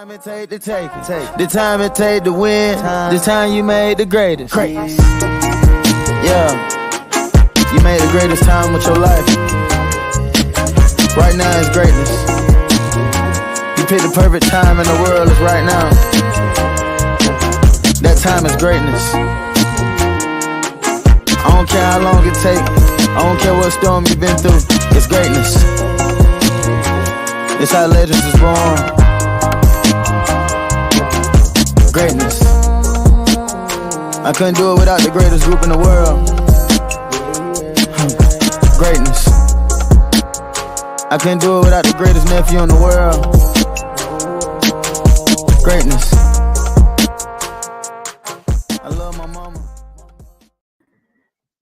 time it take to take it. The time it take to win. The time you made the greatest. Yeah. You made the greatest time with your life. Right now is greatness. You picked the perfect time in the world. It's right now. That time is greatness. I don't care how long it take. I don't care what storm you've been through. It's greatness. It's how legends is born. Greatness. I couldn't do it without the greatest group in the world. Greatness. I couldn't do it without the greatest nephew in the world. Greatness. I love my mama.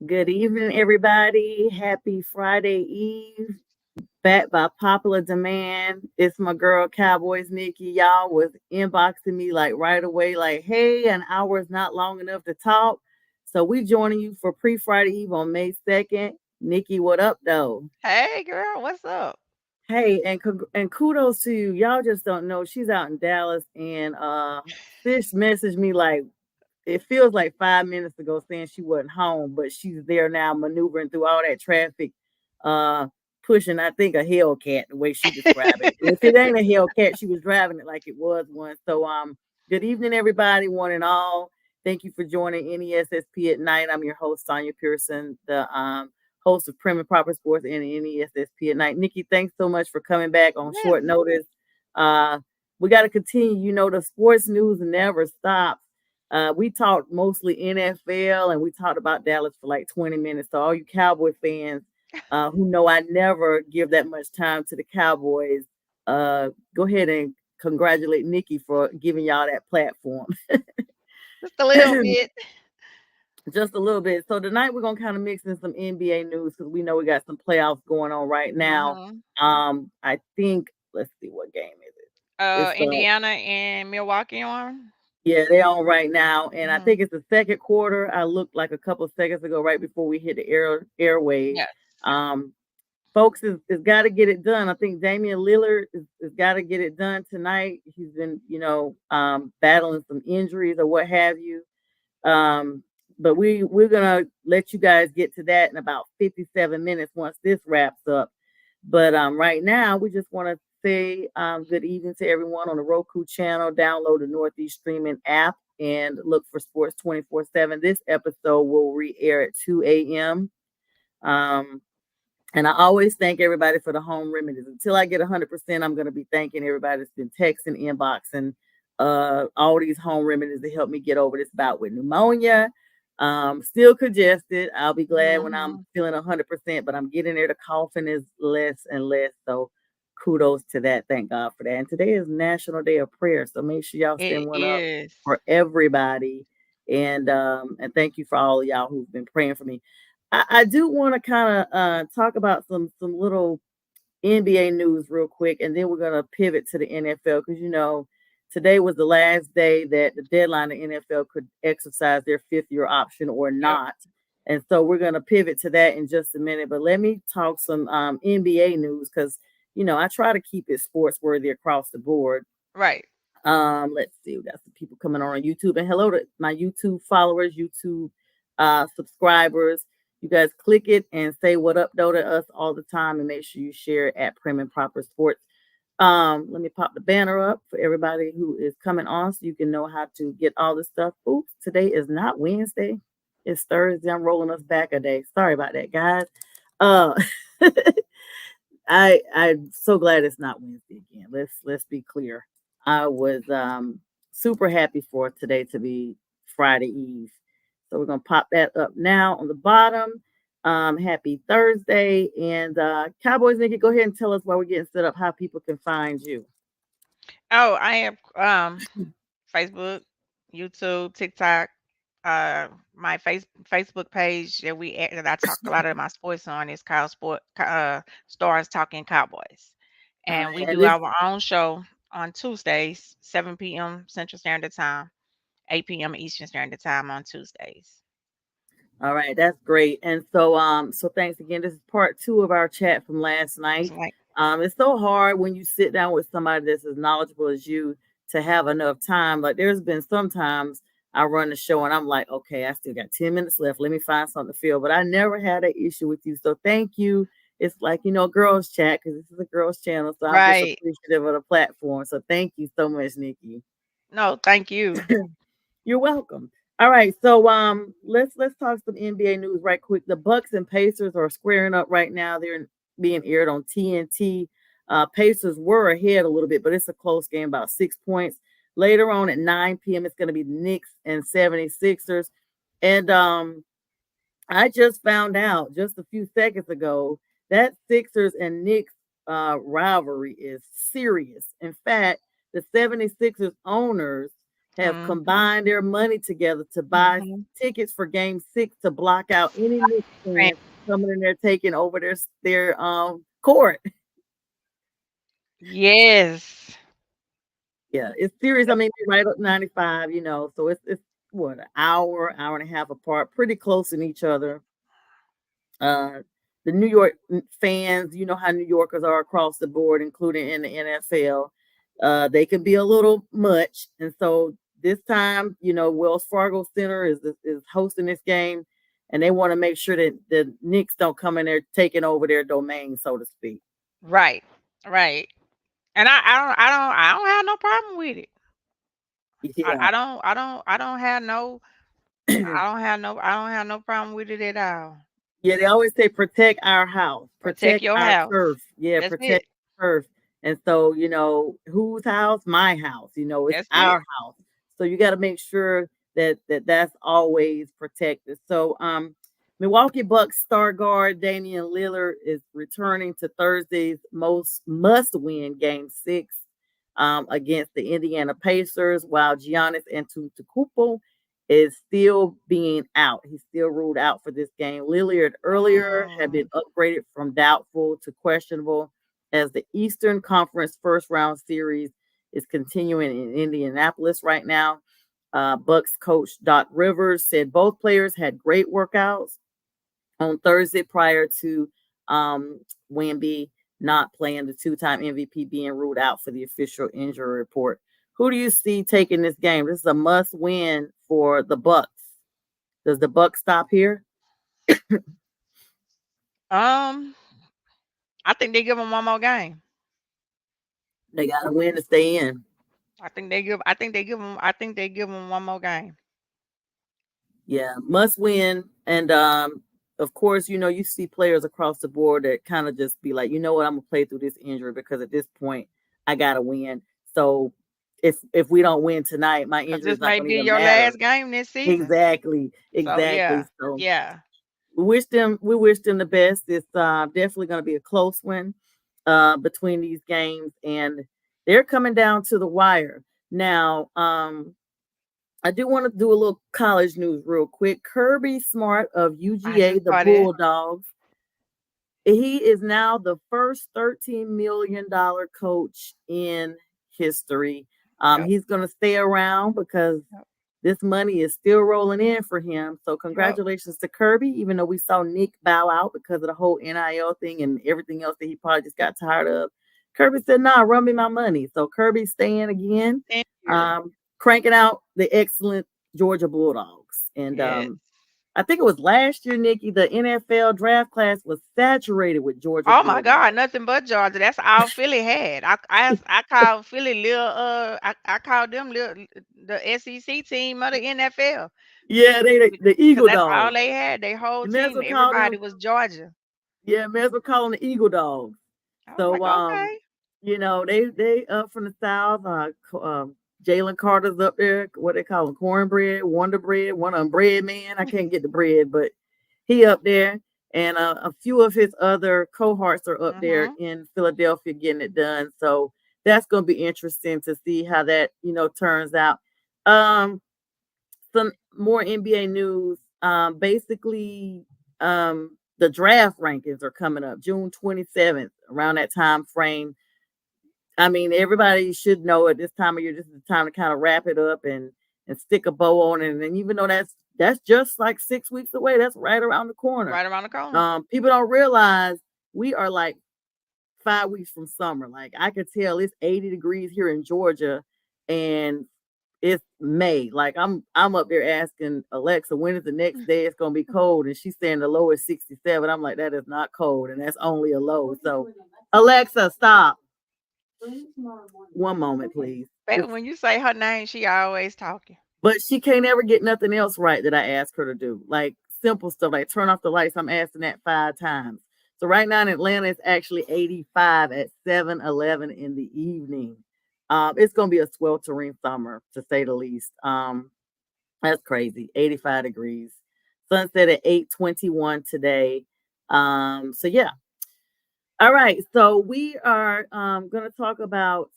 Good evening, everybody. Happy Friday Eve. Back by popular demand. It's my girl, Cowboys Nikki. Y'all was inboxing me like right away, like, hey, an hour is not long enough to talk. So we joining you for pre-Friday Eve on May 2nd. Nikki, what up, though? Hey, girl, what's up? Hey, and kudos to you. Y'all just don't know. She's out in Dallas, and Fish messaged me like, it feels like 5 minutes ago saying she wasn't home, but she's there now maneuvering through all that traffic, pushing, I think, a Hellcat, the way she described it. And if it ain't a Hellcat, she was driving it like it was one. So good evening, everybody, one and all. Thank you for joining NESSP at Night. I'm your host, Sonia Pearson, the host of Prim and Proper Sports and NESSP at Night. Nikki, thanks so much for coming back on short notice. We got to continue. You know, the sports news never stops. We talked mostly NFL, and we talked about Dallas for like 20 minutes. So all you Cowboy fans who know I never give that much time to the Cowboys, go ahead and congratulate Nikki for giving y'all that platform. Just a little bit. Just a little bit. So tonight we're gonna kind of mix in some NBA news because we know we got some playoffs going on right now. I think, let's see, what game is it? Indiana and Milwaukee on. Yeah, they're on right now, and I think it's the second quarter. I looked like a couple of seconds ago, right before we hit the airwaves. Yes. Folks has got to get it done. I think Damian Lillard has got to get it done tonight. He's been, battling some injuries or what have you. But we're gonna let you guys get to that in about 57 minutes once this wraps up. But right now we just want to say good evening to everyone on the Roku channel. Download the Northeast Streaming app and look for Sports 24/7. This episode will re-air at 2 a.m. And I always thank everybody for the home remedies. Until I get 100%, I'm going to be thanking everybody that's been texting, inboxing, all these home remedies to help me get over this bout with pneumonia. Still congested. I'll be glad when I'm feeling 100%, but I'm getting there. The coughing is less and less. So kudos to that. Thank God for that. And today is National Day of Prayer. So make sure y'all send one up for everybody. And thank you for all of y'all who've been praying for me. I do want to kind of talk about some little NBA news real quick, and then we're going to pivot to the NFL because, today was the last day that the deadline the NFL could exercise their fifth-year option or not. And so we're going to pivot to that in just a minute. But let me talk some NBA news because, I try to keep it sports worthy across the board. Right. Let's see. We got some people coming on YouTube. And hello to my YouTube followers, YouTube subscribers. You guys click it and say what up, though, to us all the time, and make sure you share it at Prim and Proper Sports. Let me pop the banner up for everybody who is coming on so you can know how to get all this stuff. Oops, today is not Wednesday. It's Thursday. I'm rolling us back a day. Sorry about that, guys. I'm so glad it's not Wednesday again. Let's be clear. I was super happy for today to be Friday Eve. So we're going to pop that up now on the bottom. Happy Thursday. And Cowboys, Nikki, go ahead and tell us while we're getting set up how people can find you. Oh, I have Facebook, YouTube, TikTok, my Facebook page that I talk a lot of my sports on is called Stars Talking Cowboys. And we do our own show on Tuesdays, 7 p.m. Central Standard Time. 8 p.m. Eastern Standard Time on Tuesdays. All right, that's great. And so thanks again. This is part 2 of our chat from last night. It's so hard when you sit down with somebody that's as knowledgeable as you to have enough time. Like there's been sometimes I run the show and I'm like, okay, I still got 10 minutes left. Let me find something to fill. But I never had an issue with you. So thank you. It's like, girls chat because this is a girls channel. So I'm just Right. appreciative of the platform. So thank you so much, Nikki. No, thank you. You're welcome. All right, so let's talk some NBA news right quick. The Bucks and Pacers are squaring up right now. They're being aired on TNT. Pacers were ahead a little bit, but it's a close game, about 6 points. Later on at 9 p.m., it's going to be Knicks and 76ers. And I just found out just a few seconds ago that Sixers and Knicks rivalry is serious. In fact, the 76ers owners have Mhm. combined their money together to buy Mhm. tickets for game 6 to block out any Knicks Right. fans coming in there taking over their court. Yes. Yeah, it's serious. I mean, they're right up 95, so it's what, an hour and a half apart, pretty close in each other. Uh, the New York fans, you know how New Yorkers are across the board, including in the NFL. They can be a little much, and so this time, Wells Fargo Center is hosting this game, and they want to make sure that the Knicks don't come in there taking over their domain, so to speak. Right. Right. And I don't have no problem with it. I, Yeah. I don't I don't I don't have no I don't have no problem with it at all. Yeah, they always say protect our house, Protect protect your our house. turf. Yeah, That's protect it. turf. And so, whose house? My house. It's That's it. our house. So you got to make sure that's always protected. So, Milwaukee Bucks star guard Damian Lillard is returning to Thursday's most must-win Game 6 against the Indiana Pacers, while Giannis Antetokounmpo is still being out. He's still ruled out for this game. Lillard earlier had Mm, been upgraded from doubtful to questionable as the Eastern Conference first round series is continuing in Indianapolis right now. Bucks coach Doc Rivers said both players had great workouts on Thursday prior to Wemby not playing, the two-time MVP being ruled out for the official injury report. Who do you see taking this game? This is a must-win for the Bucks. Does the Bucks stop here? um, I think they give them one more game. They got to win to stay in. I think they give them one more game. Yeah, must win. And of course, you see players across the board that kind of just be like, you know what, I'm gonna play through this injury because at this point I gotta win. So if we don't win tonight, my 'Cause injury is this not may gonna be even your matter. last game this season. Exactly, So exactly. yeah. So Yeah. we wish them the best. It's definitely gonna be a close one between these games, and they're coming down to the wire. Now, I do want to do a little college news real quick. Kirby Smart of I UGA, just the saw that. Bulldogs, he is now the first $13 million coach in history. Yep. He's going to stay around because Yep. this money is still rolling in for him. So Yep. congratulations to Kirby, even though we saw Nick bow out because of the whole NIL thing and everything else that he probably just got tired of. Kirby said, nah, run me my money. So Kirby's staying again, And here. cranking out the excellent Georgia Bulldogs. And Yes. I think it was last year, Nikki, the NFL draft class was saturated with Georgia Oh my Bulldogs. God, nothing but Georgia. That's all Philly had. I called Philly little I called them little the SEC team of the NFL Yeah, the because Eagle that's all Dogs. they had. Their whole You may as team. well call Everybody them, was Georgia. yeah, may as well call them the Eagle Dogs. I was So like, okay. they up from the South. Jalen Carter's up there. What they call him? Cornbread, Wonder Bread, one of them bread man. I can't get the bread, but he up there. And a few of his other cohorts are up there Mhm. in Philadelphia getting it done. So that's going to be interesting to see how that turns out. Um, some more NBA news. Basically, the draft rankings are coming up June 27th, around that time frame. I mean, everybody should know at this time of year, this is the time to kind of wrap it up and stick a bow on it. And even though that's just like 6 weeks away, that's right around the corner. Right around the corner. People don't realize we are like 5 weeks from summer. Like I could tell it's 80 degrees here in Georgia, and it's May. Like I'm up there asking Alexa, when is the next day it's gonna be cold? And she's saying the low is 67. I'm like, that is not cold, and that's only a low. So Alexa, stop. One moment, please. Baby, when you say her name, she always talking. But she can't ever get nothing else right that I ask her to do. Like simple stuff, like turn off the lights. I'm asking that 5 times. So right now in Atlanta, it's actually 85 at 7:11 in the evening. It's gonna be a sweltering summer to say the least. That's crazy. 85 degrees. Sunset at 8:21 today. So yeah. All right. So we are gonna talk about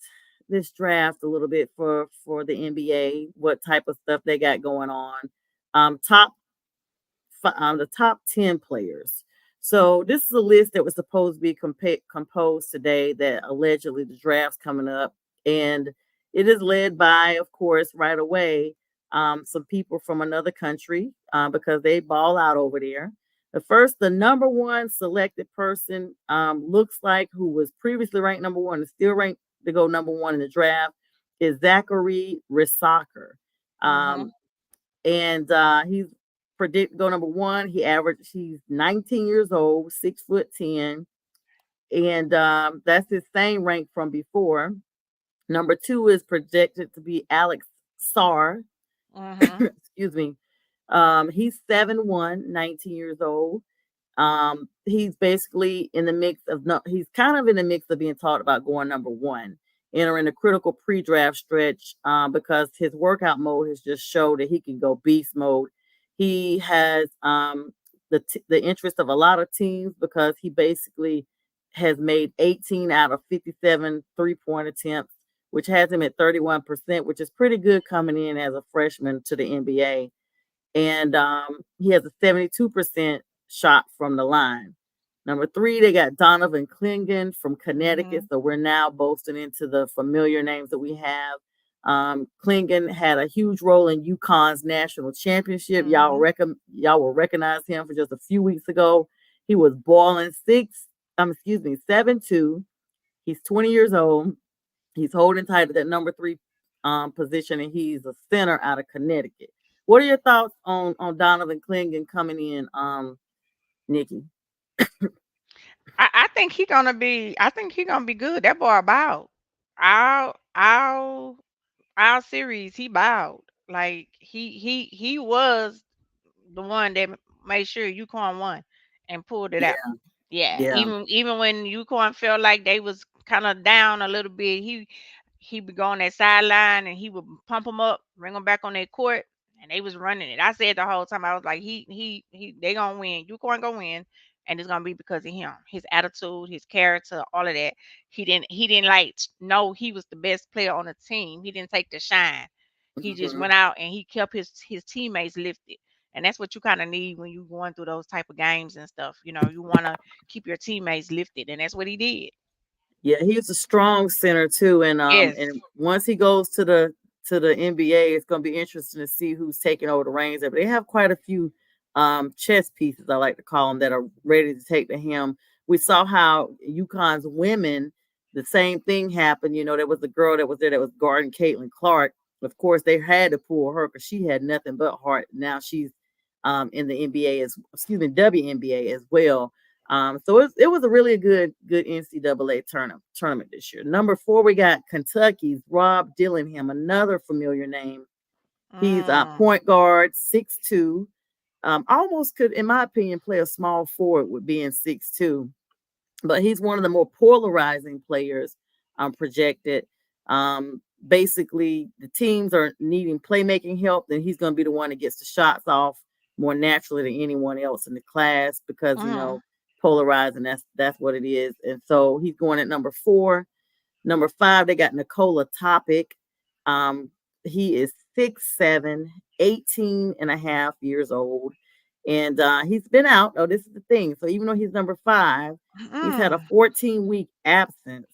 this draft a little bit for the NBA, what type of stuff they got going on. Top the top 10 players. So this is a list that was supposed to be composed today that allegedly the draft's coming up. And it is led by, of course, right away, some people from another country because they ball out over there. The number one selected person looks like who was previously ranked number one and still ranked to go number one in the draft is Zachary Rissaker. Mm-hmm. And he's predict go number one. He's 19 years old, 6'10", and that's his same rank from before. Number two is projected to be Alex Sarr. Mm-hmm. Excuse me. He's 7'1", 19 years old. He's basically in the mix of no, he's kind of in the mix of being talked about going number one, entering a critical pre-draft stretch because his workout mode has just showed that he can go beast mode. He has the interest of a lot of teams because he basically has made 18 out of 57 three-point attempts, which has him at 31%, which is pretty good coming in as a freshman to the NBA. And he has a 72% shot from the line. Number three, they got Donovan Clingan from Connecticut. Mm-hmm. So we're now boasting into the familiar names that we have. Clingan had a huge role in UConn's national championship. Mm-hmm. Y'all will recognize him for just a few weeks ago. He was balling 7'2". He's 20 years old. He's holding tight to that number three position, and he's a center out of Connecticut. What are your thoughts on Donovan Clingan coming in, Nikki? I think he gonna be. I think he gonna be good. That boy bowed. Our series, he bowed. Like he was the one that made sure UConn won and pulled it Yeah, out. Yeah, yeah. even when UConn felt like they was kind of down a little bit, he would go on that sideline and he would pump them up, bring them back on their court, and they was running it. I said the whole time, I was like, they gonna win. UConn gonna win, and it's gonna be because of him, his attitude, his character, all of that. He didn't like know he was the best player on the team. He didn't take the shine. He just Mhm. went out and he kept his teammates lifted. And that's what you kind of need when you're going through those type of games and stuff. You want to keep your teammates lifted, and that's what he did. Yeah, he's a strong center too, Yes. and once he goes to the NBA, it's going to be interesting to see who's taking over the reins there. But they have quite a few chess pieces, I like to call them, that are ready to take to him. We saw how UConn's women, the same thing happened. You know, there was a girl that was there that was guarding Caitlin Clark. Of course, they had to pull her because she had nothing but heart. Now she's in the NBA WNBA as well. So it was a really good NCAA tournament this year. Number four, we got Kentucky's Rob Dillingham, another familiar name. He's a Mm. point guard, 6'2". Almost could, in my opinion, play a small forward with being 6'2". But he's one of the more polarizing players projected. Basically, the teams are needing playmaking help, then he's going to be the one that gets the shots off more naturally than anyone else in the class because, Mm. polarizing, that's what it is. And so he's going at number four. Number five, they got Nikola Topic. He is 6'7", 18 and a half years old. And he's been out. Oh, this is the thing. So even though he's number five, he's had a Mm. 14-week absence.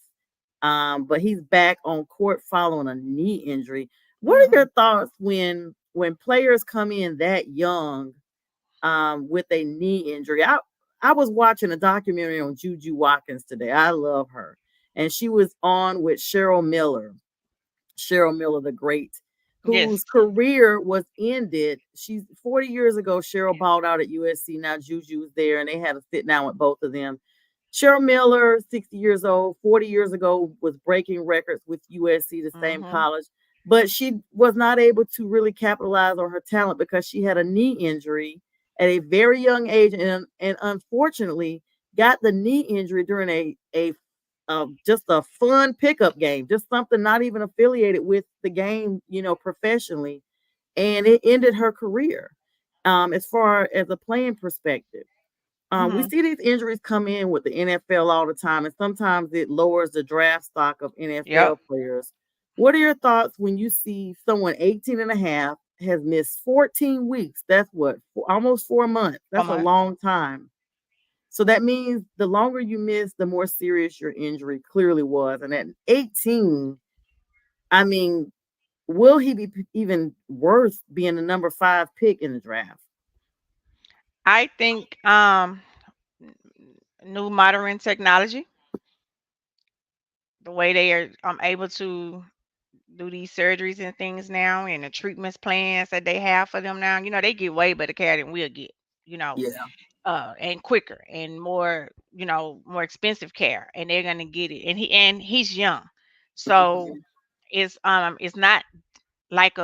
But he's back on court following a knee injury. What are your Mhm. thoughts when players come in that young with a knee injury? I was watching a documentary on Juju Watkins today. I love her. And she was on with Cheryl Miller. Cheryl Miller, the great, Yes. whose career was ended. She's 40 years ago. Cheryl balled out at USC. Now Juju was there, and they had a sit down with both of them. Cheryl Miller, 60 years old, 40 years ago, was breaking records with USC, the same Mm-hmm. college, but she was not able to really capitalize on her talent because she had a knee injury at a very young age, and unfortunately got the knee injury during a just a fun pickup game, just something not even affiliated with the game, professionally, and it ended her career. As far as a playing perspective, we Mm-hmm. see these injuries come in with the NFL all the time, and sometimes it lowers the draft stock of Yep. NFL players. What are your thoughts when you see someone 18 and a half has missed 14 weeks? That's what, almost 4 months. That's a Almost. long time. So that means the longer you miss, the more serious your injury clearly was. And at 18, I mean, will he be even worth being the number 5 pick in the draft? I think new modern technology, the way they are able to do these surgeries and things now, and the treatments plans that they have for them now, they get way better care than we'll get, you know, Yeah, and quicker and more, more expensive care, and they're gonna get it. And he's young, so mhm, it's not like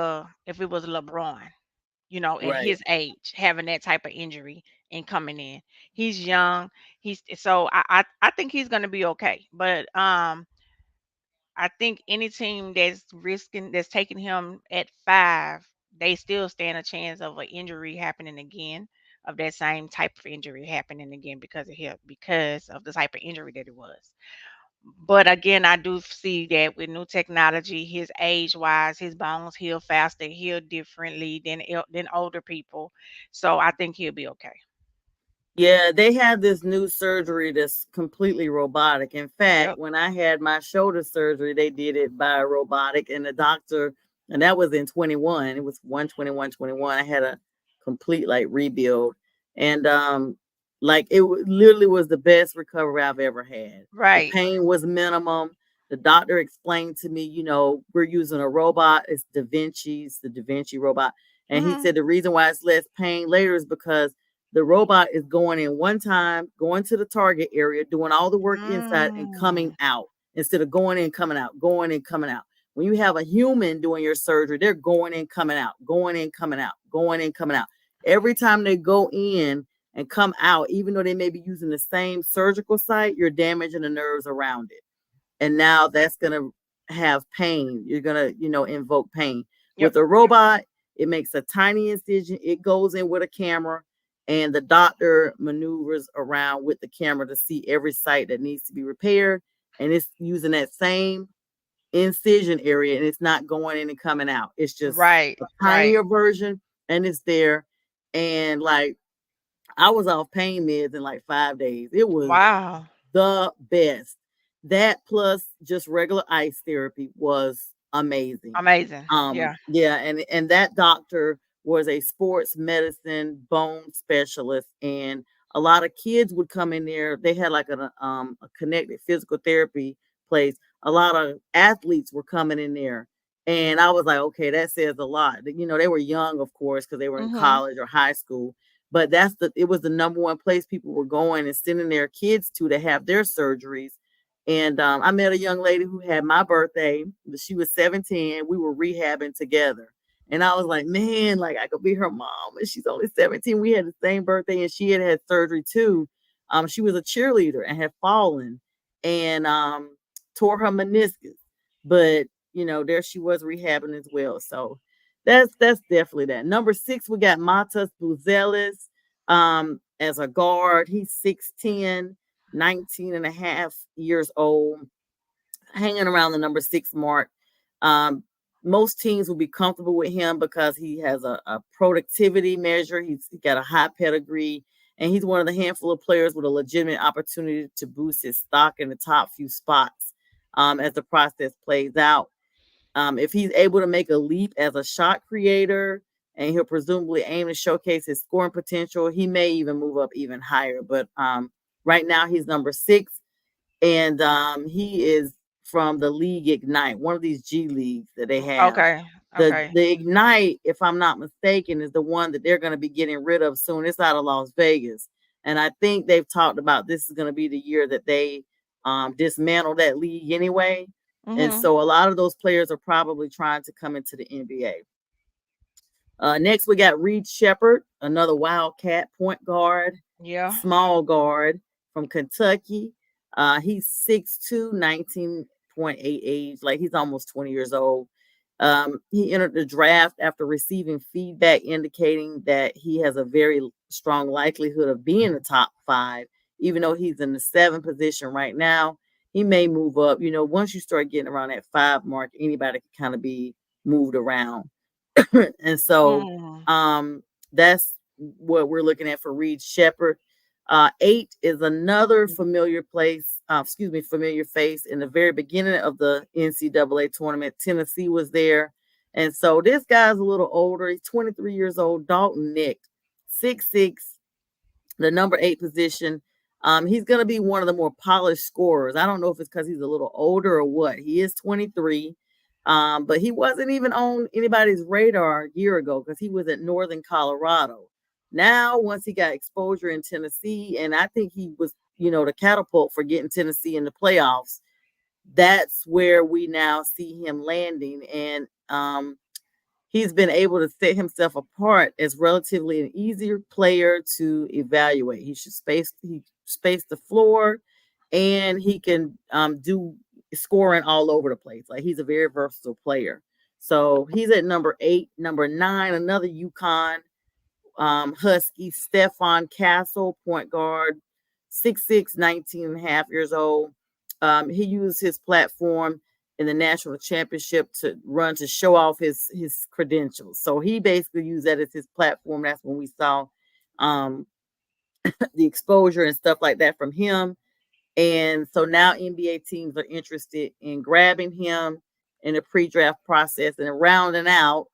if it was LeBron, at right. his age, having that type of injury and coming in. He's young. I think he's gonna be okay. But I think any team that's taking him at 5, they still stand a chance of an injury happening again, of that same type of injury happening again because of him, because of the type of injury that it was. But again, I do see that with new technology, his age wise, his bones heal faster, heal differently than older people. So I think he'll be okay. Yeah, they have this new surgery that's completely robotic. In fact, Yep. when I had my shoulder surgery, they did it by robotic, and the doctor, and that was in 21. It was 121, 21. I had a complete like rebuild, and like literally was the best recovery I've ever had. The Right. pain was minimum. The doctor explained to me, we're using a robot. It's the Da Vinci robot, and he Hmm. said the reason why it's less pain later is because the robot is going in one time, going to the target area, doing all the work inside and coming Mm. out instead of going in, coming out, going in, coming out. When you have a human doing your surgery, they're going in, coming out, going in, coming out, going in, coming out. Every time they go in and come out, even though they may be using the same surgical site, you're damaging the nerves around it, and now that's going to have pain. You're going to, invoke pain. Yep. With a robot, it makes a tiny incision, it goes in with a camera, and the doctor maneuvers around with the camera to see every site that needs to be repaired, and it's using that same incision area, and it's not going in and coming out. It's just Right. a Right. tinier version, and it's there. And like, I was off pain meds in like 5 days. It was Wow. the best. That plus just regular ice therapy was amazing. Amazing. Yeah. Yeah, and that doctor was a sports medicine bone specialist, and a lot of kids would come in there. They had like a connected physical therapy place. A lot of athletes were coming in there, and I was like, okay, that says a lot. They were young, of course, because they were in Mhm. college or high school, but it was the number one place people were going and sending their kids to have their surgeries. And I met a young lady who had my birthday. She was 17. We were rehabbing together. And I was like, man, like I could be her mom. And she's only 17. We had the same birthday, and she had had surgery too. She was a cheerleader and had fallen and tore her meniscus. But there she was rehabbing as well. So that's definitely that. Number 6, we got Matas Buzelis as a guard. He's 6'10, 19 and a half years old, hanging around the number 6 mark. Um, most teams will be comfortable with him because he has a productivity measure. He's got a high pedigree, and he's one of the handful of players with a legitimate opportunity to boost his stock in the top few spots as the process plays out. If he's able to make a leap as a shot creator, and he'll presumably aim to showcase his scoring potential, he may even move up even higher. But right now he's number 6, and he is from the League Ignite, one of these G leagues that they have. Okay. The Okay. the Ignite, if I'm not mistaken, is the one that they're going to be getting rid of soon. It's out of Las Vegas, and I think they've talked about this is going to be the year that they dismantle that league anyway. And Mhm. so a lot of those players are probably trying to come into the NBA. Next, we got Reed Shepard, another Wildcat point guard, Yeah. small guard from Kentucky. He's 6'2", 19.8 age, like he's almost 20 years old. He entered the draft after receiving feedback indicating that he has a very strong likelihood of being a top 5, even though he's in the 7th position right now. He may move up. Once you start getting around that 5 mark, anybody can kind of be moved around. And so Mm. that's what we're looking at for Reed Shepard. 8 is another familiar familiar face. In the very beginning of the NCAA tournament, Tennessee was there. And so this guy's a little older. He's 23 years old, Dalton Nick, 6'6", the number 8 position. He's going to be one of the more polished scorers. I don't know if it's because he's a little older or what. He is 23, but he wasn't even on anybody's radar a year ago because he was at Northern Colorado. Now, once he got exposure in Tennessee, and I think he was, the catapult for getting Tennessee in the playoffs, that's where we now see him landing. And he's been able to set himself apart as relatively an easier player to evaluate. He space the floor, and he can do scoring all over the place. Like he's a very versatile player. So he's at number 8. Number 9, another UConn Husky, Stefan Castle, point guard, 6'6", 19 and a half years old. He used his platform in the national championship to show off his credentials. So he basically used that as his platform. That's when we saw the exposure and stuff like that from him. And so now NBA teams are interested in grabbing him in the pre-draft process and rounding out.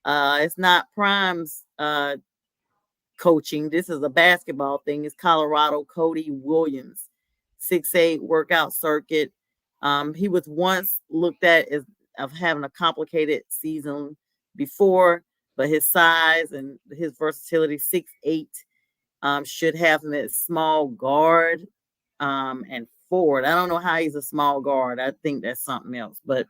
It's not Prim's coaching. This is a basketball thing. It's Colorado Cody Williams, 6'8", workout circuit. He was once looked at as of having a complicated season before, but his size and his versatility, 6'8", should have him at small guard and forward. I don't know how he's a small guard. I think that's something else, but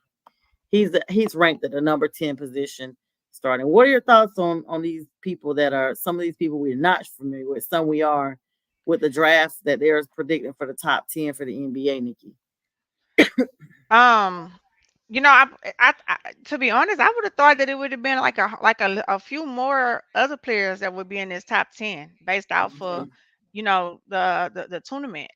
he's ranked at the number 10 position starting. What are your thoughts on these people that are some of these people we're not familiar with, some we are, with the drafts that they're predicting for the top 10 for the NBA, Nikki? Um, I to be honest, I would have thought that it would have been like a few more other players that would be in this top 10 based off of, Mhm. the tournament.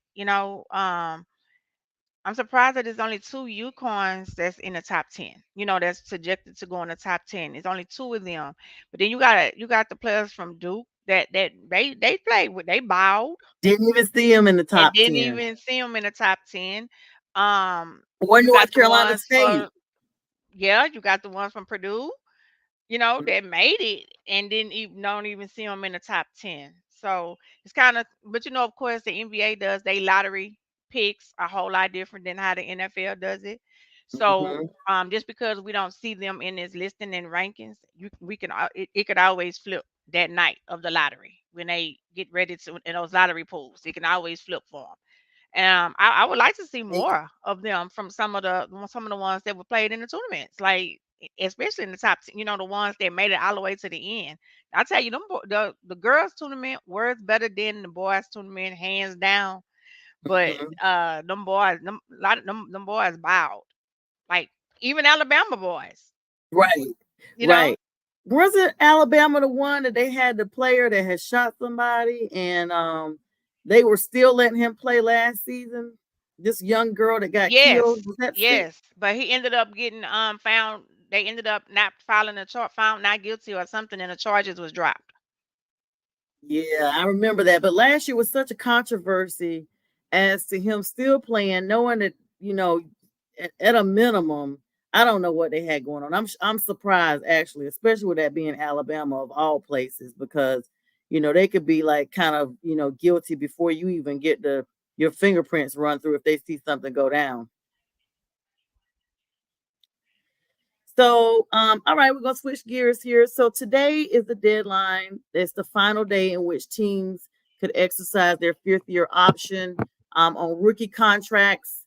I'm surprised that there's only 2 Yukons that's in the top 10. That's projected to go in the top 10. It's only 2 of them. But then you got the players from Duke that they played with, they bowed Didn't even see him in the and top didn't 10. even see them in the top 10. Or You got North the Carolina ones State. for Yeah, you got the ones from Purdue, that made it and didn't even don't even see them in the top 10. So it's kind of, but of course, the NBA does they lottery picks a whole lot different than how the NFL does it. So Mhm. just because we don't see them in this listing and rankings, it could always flip that night of the lottery when they get ready to in those lottery pools. It can always flip for them. I would like to see more of them from some of the ones that were played in the tournaments, like especially in the top, the ones that made it all the way to the end. I tell you, the girls tournament was better than the boys tournament, hands down. But Mhm. them boys, a lot of them boys bowed, like even Alabama boys, Right. you know. Right. Wasn't Alabama the one that they had the player that had shot somebody and they were still letting him play last season? This young girl that got Yes, killed. Was that six? yes, but he ended up getting found. They ended up not filing a charge, found not guilty or something, and the charges was dropped. Yeah, I remember that. But last year was such a controversy as to him still playing, knowing that, at a minimum, I don't know what they had going on. I'm surprised actually, especially with that being Alabama of all places, because they could be like kind of guilty before you even get your fingerprints run through if they see something go down. So, all right, we're gonna switch gears here. So today is the deadline. It's the final day in which teams could exercise their fifth year option on rookie contracts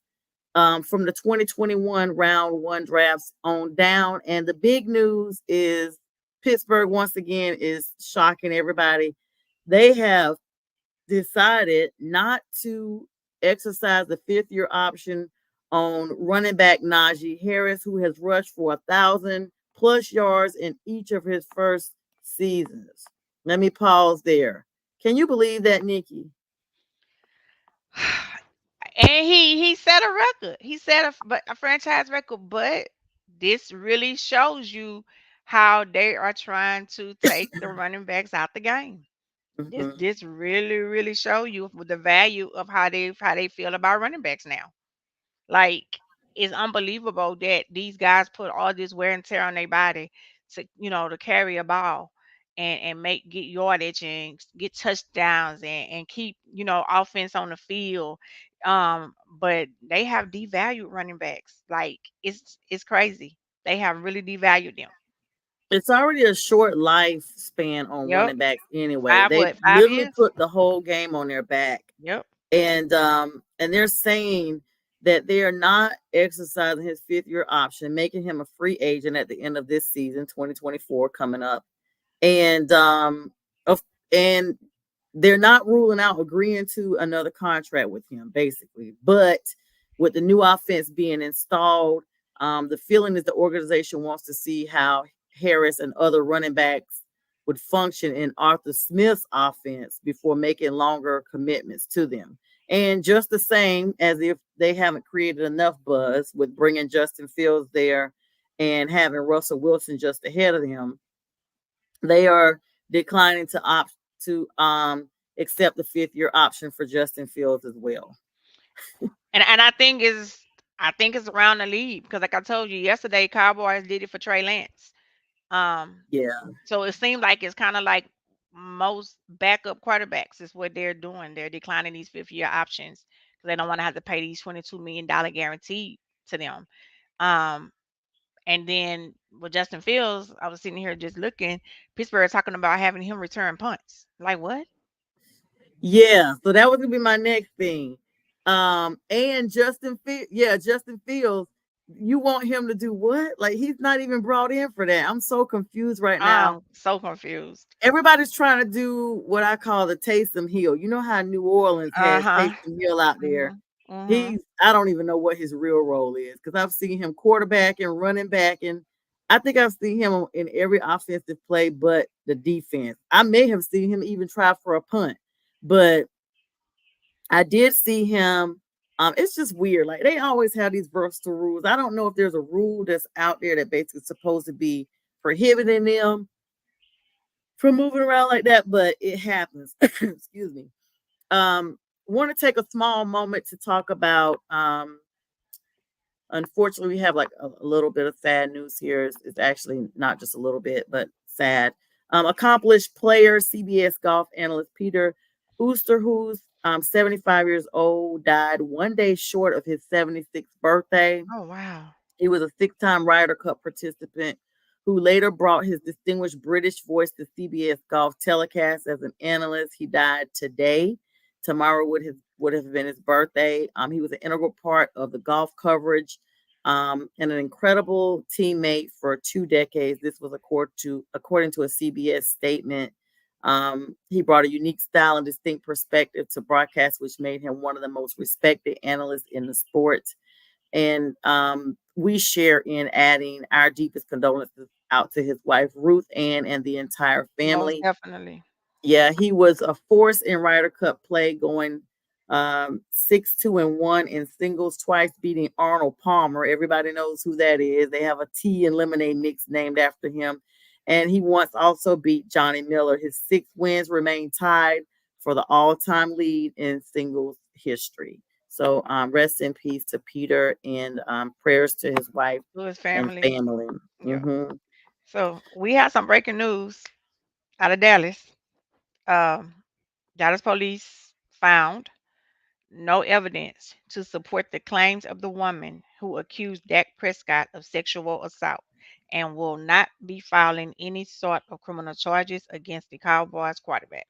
from the 2021 round one drafts on down. And the big news is Pittsburgh once again is shocking everybody. They have decided not to exercise the fifth year option on running back Najee Harris, who has rushed for 1,000+ yards in each of his first seasons. Let me pause there. Can you believe that, Nikki? And he set a record. He set a franchise record, but this really shows you how they are trying to take the running backs out the game. This Mhm. this really show you the value of how they feel about running backs now. Like, it's unbelievable that these guys put all this wear and tear on their body to carry a ball and get yardage and get touchdowns and keep offense on the field. But they have devalued running backs. Like, it's crazy. They have really devalued them. It's already a short lifespan on Yep. running backs anyway. Five They what? Five literally years? put the whole game on their back. Yep. And they're saying that they are not exercising his fifth year option, making him a free agent at the end of this season, 2024 coming up. And of and they're not ruling out agreeing to another contract with him, basically. But with the new offense being installed, the feeling is the organization wants to see how Harris and other running backs would function in Arthur Smith's offense before making longer commitments to them. And just the same as if they haven't created enough buzz with bringing Justin Fields there and having Russell Wilson just ahead of him, they are declining to accept the fifth year option for Justin Fields as well. And I think it's around the league because, like I told you yesterday, Cowboys did it for Trey Lance. Um, Yeah. so it seems like it's kind of like most backup quarterbacks is what they're doing. They're declining these fifth year options because they don't want to have to pay these $22 million guarantee to them. Um, and then with Justin Fields, I was sitting here just looking. Pittsburgh talking about having him return punts. Like what? Yeah. So that was gonna be my next thing. And Justin Fields, you want him to do what? Like he's not even brought in for that. I'm so confused right now. I'm so confused. Everybody's trying to do what I call the Taysom Hill. You know how New Orleans Uh has huh. Taysom Hill out there. Mhm. Mhm. I don't even know what his real role is because I've seen him quarterback and running back, and I think I've seen him in every offensive play but the defense. I may have seen him even try for a punt, but I did see him. It's just weird. Like they always have these versatile rules. I don't know if there's a rule that's out there that basically supposed to be prohibiting them from moving around like that, but it happens. Excuse me. Want to take a small moment to talk about unfortunately we have like a little bit of sad news here. It's actually not just a little bit, but sad. Accomplished player, CBS golf analyst Peter Oosterhuis, 75 years old, died one day short of his 76th birthday. Oh wow. He was a six-time Ryder Cup participant who later brought his distinguished British voice to CBS Golf telecast as an analyst. He died today. Tomorrow would have been his birthday. He was an integral part of the golf coverage and an incredible teammate for 2 decades. This was according to a CBS statement. He brought a unique style and distinct perspective to broadcast, which made him one of the most respected analysts in the sport. And we share in adding our deepest condolences out to his wife, Ruth Ann, and the entire Most family. definitely. Yeah, he was a force in Ryder Cup play, going 6-2-1 in singles, twice beating Arnold Palmer. Everybody knows who that is. They have a tea and lemonade mix named after him. And he once also beat Johnny Miller. His 6 wins remain tied for the all-time lead in singles history. So rest in peace to Peter, and prayers to his wife To his and family. family. Yeah. Hmm. So we have some breaking news out of Dallas. Um, Dallas police found no evidence to support the claims of the woman who accused Dak Prescott of sexual assault. and will not be filing any sort of criminal charges against the Cowboys quarterback.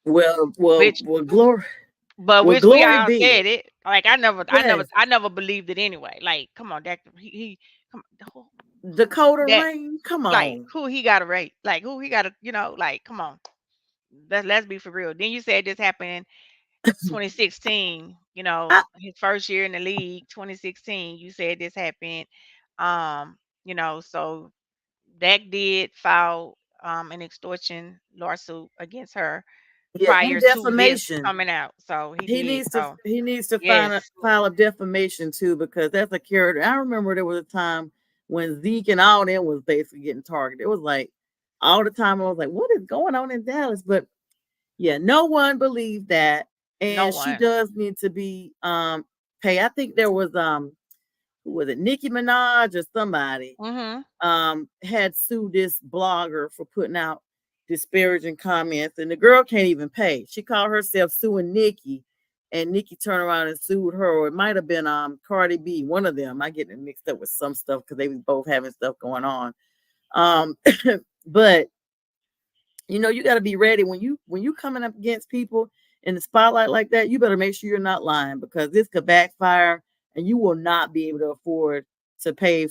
Well, Which, glory, but which we glory all be. said it. Like Yes, I never believed it anyway. Like, come on, Dak, he come, Dakota that, Rain. Come like, on. who he got to rate? Like, who he got to, like, come on. Let's be for real. Then you said this happened 2016, I, his first year in the league, 2016, you said this happened. So Dak did file an extortion lawsuit against her yeah, and prior to this defamation. coming out. So he He did. needs to So he needs to yes, file a defamation too, because that's a character. I remember there was a time when Zeke and all them was basically getting targeted. It was like all the time I was like, what is going on in Dallas? But yeah, no one believed that. no And she one. does need to be pay. I think there was who was it, Nicki Minaj or somebody Mhm. had sued this blogger for putting out disparaging comments, and the girl can't even pay. She called herself suing Nikki, and Nikki turned around and sued her. Or it might have been Cardi B, one of them. I get it mixed up with some stuff because they was both having stuff going on. Um, but you got to be ready when you coming up against people in the spotlight like that. You better make sure you're not lying, because this could backfire, and you will not be able to afford to pay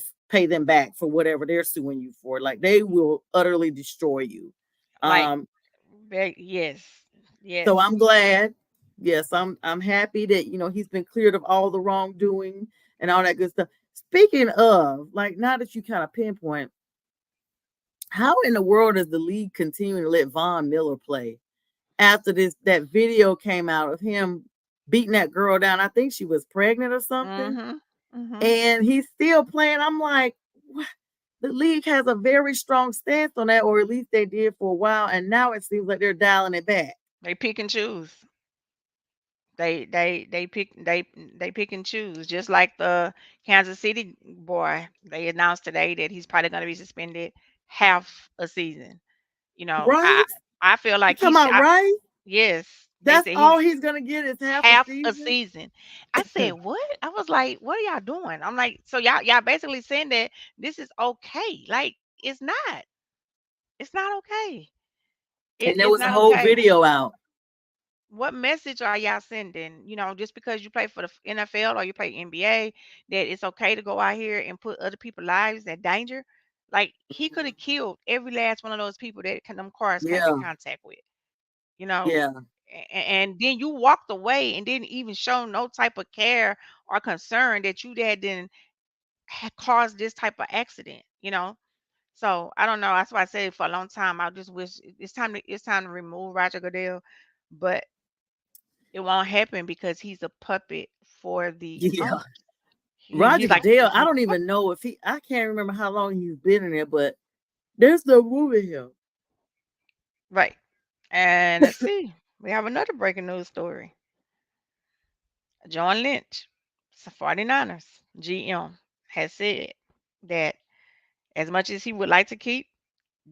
them back for whatever they're suing you for. Like, they will utterly destroy you. Like, um yes, yes. so I'm glad. Yes, I'm happy that he's been cleared of all the wrongdoing and all that good stuff. Speaking of, like, now that you kind of pinpoint, how in the world is the league continuing to let Von Miller play after that video came out of him beating that girl down? I think she was pregnant or something, Mhm. Mhm. and he's still playing. I'm like, what? The league has a very strong stance on that, or at least they did for a while, and now it seems like they're dialing it back. They pick and choose. They pick and choose, just like the Kansas City boy. They announced today that he's probably going to be suspended half a season. You know, I Right? I feel You like talking about right? yes, they That's said all he's he's gonna get is half a half a season. season. I said, "What?" I was like, "What are y'all doing?" I'm like, "So y'all basically saying that this is okay?" Like, it's not. It's not okay. And there It's was a not whole okay. video out. What message are y'all sending? Just because you play for the NFL or you play NBA, that it's okay to go out here and put other people's lives in danger? Like, he could have killed every last one of those people that them cars came in Yeah, contact with. You know, yeah, and then you walked away and didn't even show no type of care or concern that you that didn't cause this type of accident. So I don't know. That's why I said for a long time. I just wish it's time to remove Roger Goodell, but it won't happen because he's a puppet for the yeah. owners. Roger He's like Goodell, I he's don't a even know if I can't remember how long he's been in there, but there's no moving him. right. And let's see. We have another breaking news story. John Lynch, 49ers GM, has said that as much as he would like to keep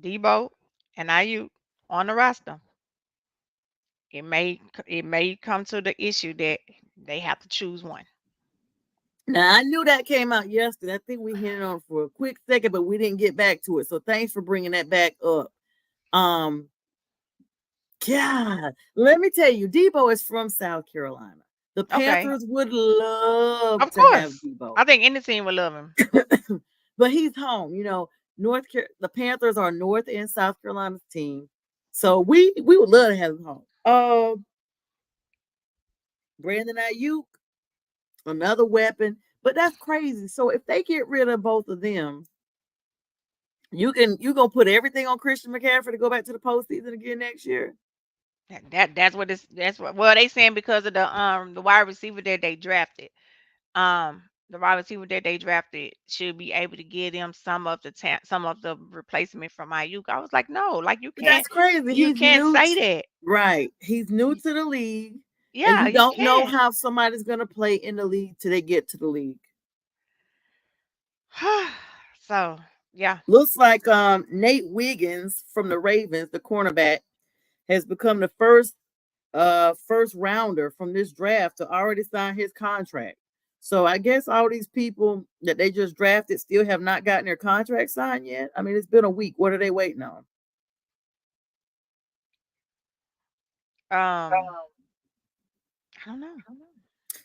Debo and Ayuk on the roster, it may come to the issue that they have to choose one. Now, I knew that came out yesterday. I think we hit it on for a quick second, but we didn't get back to it. So thanks for bringing that back up. Um, God, let me tell you, Debo is from South Carolina. The Okay. Panthers would love Of to have course. Debo, I think any team would love him. but he's home. The Panthers are North and South Carolina's team, so we would love to have him home. Brandon Ayuk, another weapon, but that's crazy. So if they get rid of both of them, you gonna put everything on Christian McCaffrey to go back to the postseason again next year? That's what well they saying because of the wide receiver that they drafted. The wide receiver that they drafted should be able to give them some of the replacement from Ayuk. I was like, no, like you But can't that's crazy. you He's can't new, say that. right? He's new Y- to the league, and Yeah, you you don't know can't. how somebody's gonna play in the league till they get to the league. So yeah. Looks like Nate Wiggins from the Ravens, the cornerback, has become the first rounder from this draft to already sign his contract. So I guess all these people that they just drafted still have not gotten their contract signed yet. I mean, it's been a week. What are they waiting on? I don't know.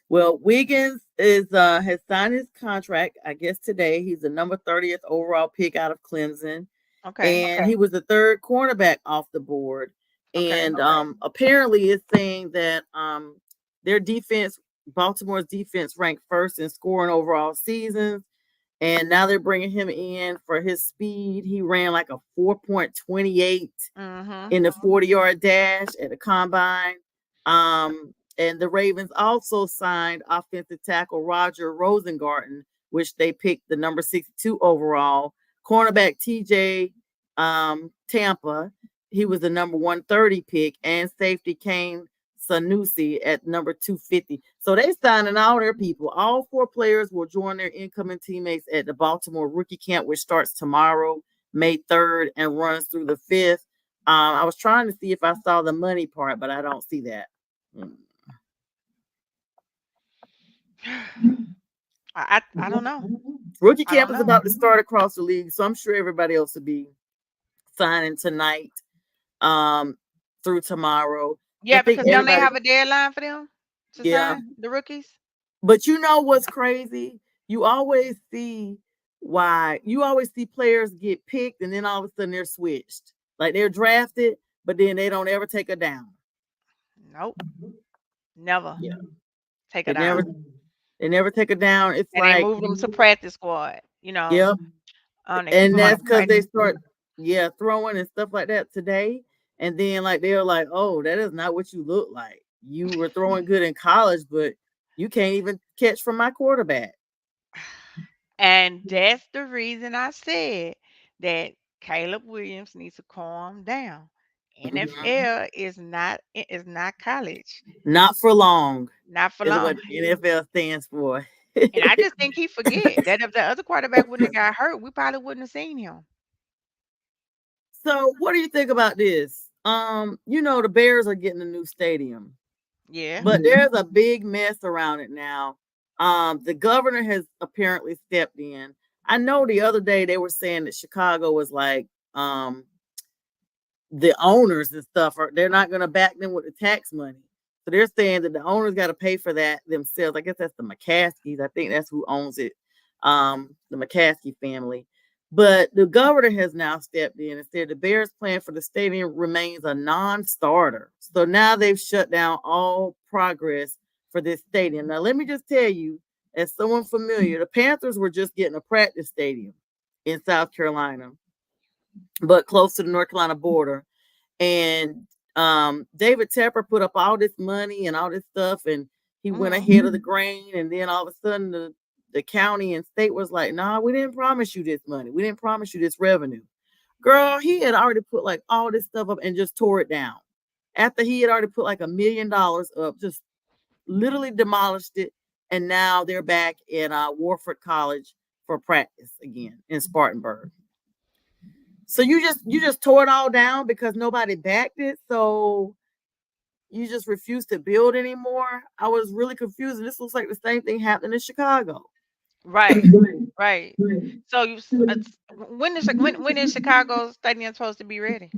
Well, Wiggins is has signed his contract, I guess today. He's the number 30th overall pick out of Clemson. Okay. And he was the third cornerback off the board. Okay. And apparently it's saying that their defense, Baltimore's defense, ranked first in scoring overall seasons. And now they're bringing him in for his speed. He ran like a 4.28 in the 40-yard dash at the combine. And the Ravens also signed offensive tackle Roger Rosengarten, which they picked the number 62 overall. Cornerback TJ Tampa, he was the number 130 pick, and safety Kane Sanusi at number 250. So they signing all their people. All four players will join their incoming teammates at the Baltimore rookie camp, which starts tomorrow, May 3rd, and runs through the 5th. I was trying to see if I saw the money part, but I don't see that. I don't know. Rookie camp is about to start across the league, so I'm sure everybody else will be signing tonight through tomorrow. Yeah, because don't they have a deadline for them to sign the rookies? But you know what's crazy? You always see players get picked and then all of a sudden they're switched. Like they're drafted, but then they don't ever take a down. Nope. Never. Yeah. Take a down. They never take a down. It's and like they move them to practice squad, you know. Yep. And that's because they start throwing and stuff like that today. And then like they're like, oh, that is not what you look like. You were throwing good in college, but you can't even catch from my quarterback. And that's the reason I said that Caleb Williams needs to calm down. NFL is not college. Not for long. Not for long. What NFL stands for. And I just think he forget that if the other quarterback wouldn't have got hurt, we probably wouldn't have seen him. So what do you think about this? The Bears are getting a new stadium. Yeah. But there's a big mess around it now. The governor has apparently stepped in. I know the other day they were saying that Chicago was like the owners and stuff they're not going to back them with the tax money. So they're saying that the owners got to pay for that themselves. I guess that's the McCaskies. I think that's who owns it. The McCaskey family. But the governor has now stepped in and said the Bears' plan for the stadium remains a non-starter. So now they've shut down all progress for this stadium. Now, let me just tell you, as someone familiar, the Panthers were just getting a practice stadium in South Carolina, but close to the North Carolina border. And David Tepper put up all this money and all this stuff, and he went ahead of the grain. And then all of a sudden, the county and state was like, nah, we didn't promise you this money. We didn't promise you this revenue. Girl, he had already put like all this stuff up and just tore it down. After he had already put like $1 million up, just literally demolished it. And now they're back in Warford College for practice again in Spartanburg. So you just tore it all down because nobody backed it. So you just refuse to build anymore. I was really confused. And this looks like the same thing happened in Chicago. Right. So when is Chicago Stadium supposed to be ready?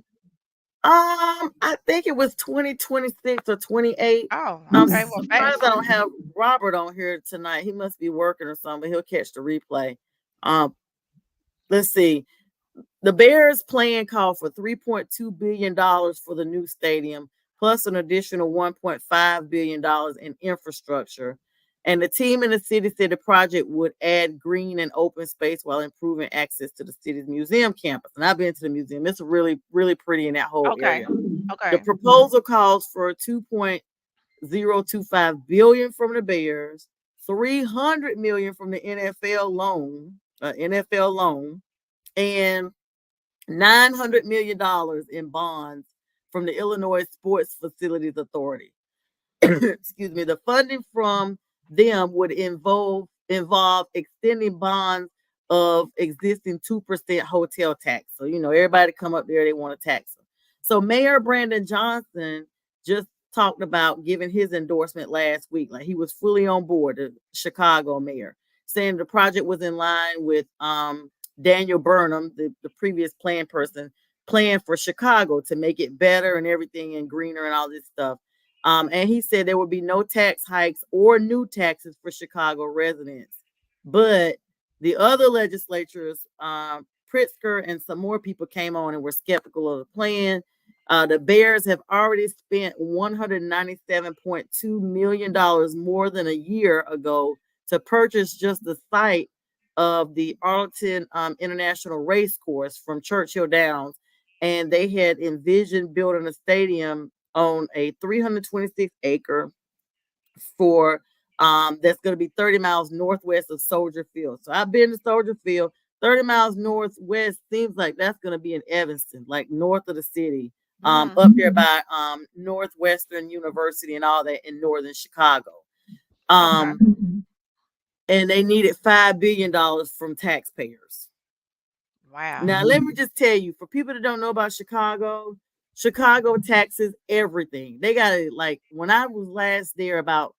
I think it was 2026 or 28. Oh, okay. Well, I don't have Robert on here tonight. He must be working or something. He'll catch the replay. Let's see. The Bears plan called for $3.2 billion for the new stadium, plus an additional $1.5 billion in infrastructure. And the team in the city said the project would add green and open space while improving access to the city's museum campus. And I've been to the museum. It's really, really pretty in that whole area. Okay. The proposal calls for $2.025 billion from the Bears, $300 million from the NFL loan, and $900 million in bonds from the Illinois Sports Facilities Authority. Excuse me. The funding from them would involve extending bonds of existing 2% hotel tax. So, everybody come up there, they want to tax them. So Mayor Brandon Johnson just talked about giving his endorsement last week. Like he was fully on board, the Chicago mayor, saying the project was in line with Daniel Burnham, the previous plan person, plan for Chicago to make it better and everything and greener and all this stuff. And he said there would be no tax hikes or new taxes for Chicago residents. But the other legislatures, Pritzker and some more people came on and were skeptical of the plan. The Bears have already spent $197.2 million more than a year ago to purchase just the site of the Arlington International Race Course from Churchill Downs. And they had envisioned building a stadium on a 326 acre for that's going to be 30 miles northwest of Soldier Field. So I've been to Soldier Field. 30 miles northwest seems like that's going to be in Evanston, like north of the city, up there by Northwestern University and all that in northern Chicago. Okay. And they needed $5 billion from taxpayers. Wow. Now, let me just tell you, for people that don't know about Chicago, Chicago taxes everything. They got it. Like when I was last there about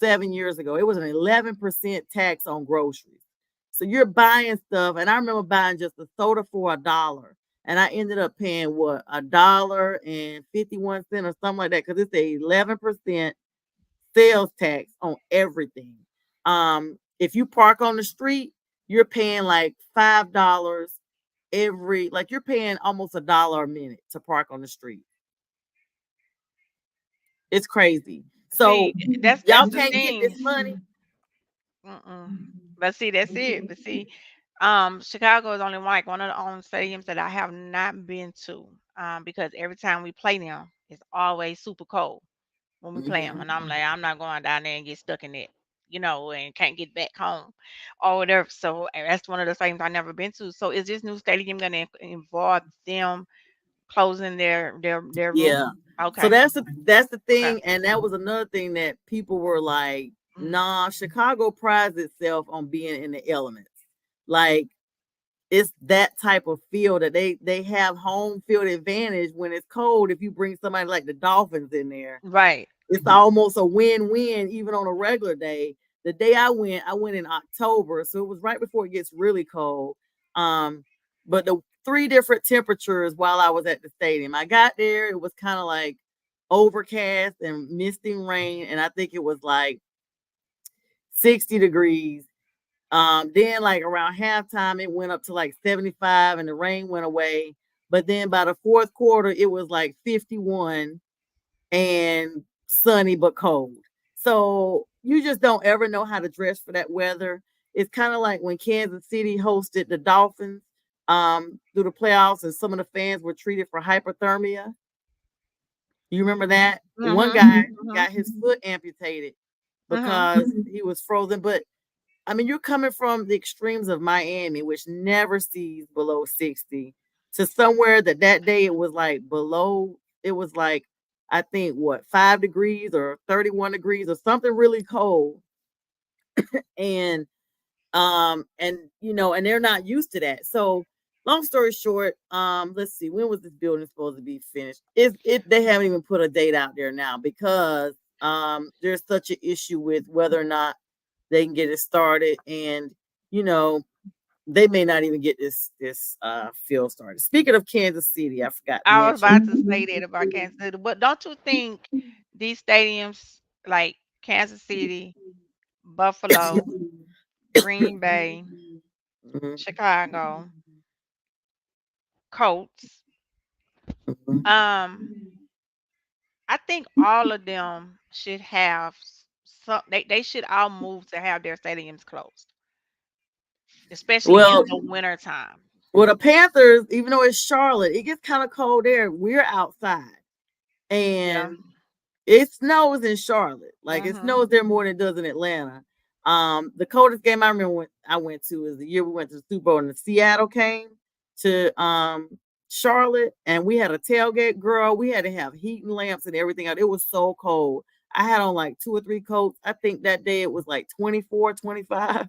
7 years ago, it was an 11% tax on groceries. So you're buying stuff, and I remember buying just a soda for $1, and I ended up paying what, $1.51 or something like that, because it's a 11% sales tax on everything. If you park on the street, you're paying like $5 like you're paying almost $1 a minute to park on the street. It's crazy. So See, that's y'all the can't get this thing. money. But see, that's it. But see, Chicago is only like one of the only stadiums that I have not been to. Because every time we play them, it's always super cold when we play them, and I'm like, I'm not going down there and get stuck in it, and can't get back home or whatever. So that's one of the stadiums I've never been to. So is this new stadium going to involve them closing their roof? Yeah. So Okay. that's the Okay. thing, and that was another thing that people were like, nah, Chicago prides itself on being in the elements. Like it's that type of field that they have home field advantage when it's cold. If you bring somebody like the Dolphins in there, Right. it's almost a win-win even on a regular day. The day I went in October, so it was right before it gets really cold. But the three different temperatures while I was at the stadium. I got there, it was kind of like overcast and misting rain, and I think it was like 60 degrees. Then like around halftime, it went up to like 75 and the rain went away. But then by the fourth quarter, it was like 51 and sunny but cold. So you just don't ever know how to dress for that weather. It's kind of like when Kansas City hosted the Dolphins through the playoffs, and some of the fans were treated for hypothermia. You remember that? One guy got his foot amputated because he was frozen. But I mean, you're coming from the extremes of Miami, which never sees below 60, to somewhere that day it was like below, it was like, I think what, 5 degrees or 31 degrees or something really cold. And and they're not used to that. So long story short, let's see, when was this building supposed to be finished? If they haven't even put a date out there now, because there's such an issue with whether or not they can get it started, and they may not even get this field started. Speaking of Kansas City, I forgot to I was about to say mention. that about Kansas City, but don't you think these stadiums like Kansas City, Buffalo, Green Bay, Mhm, Chicago, Colts, mhm. um, I think all of them should have some. They should all move to have their stadiums closed, especially in Well, the winter time. the Panthers, even though it's Charlotte, it gets kind of cold there. We're outside, Yeah. and it snows in Charlotte. Like it Mhm. snows there more than it does in Atlanta. The coldest game I remember when I went to is the year we went to the Super Bowl and the Seattle came to Charlotte, and we had a tailgate. Girl, we had to have heat and lamps and everything out. It was so cold. I had on like 2 or 3 coats. I think that day it was like 24, 25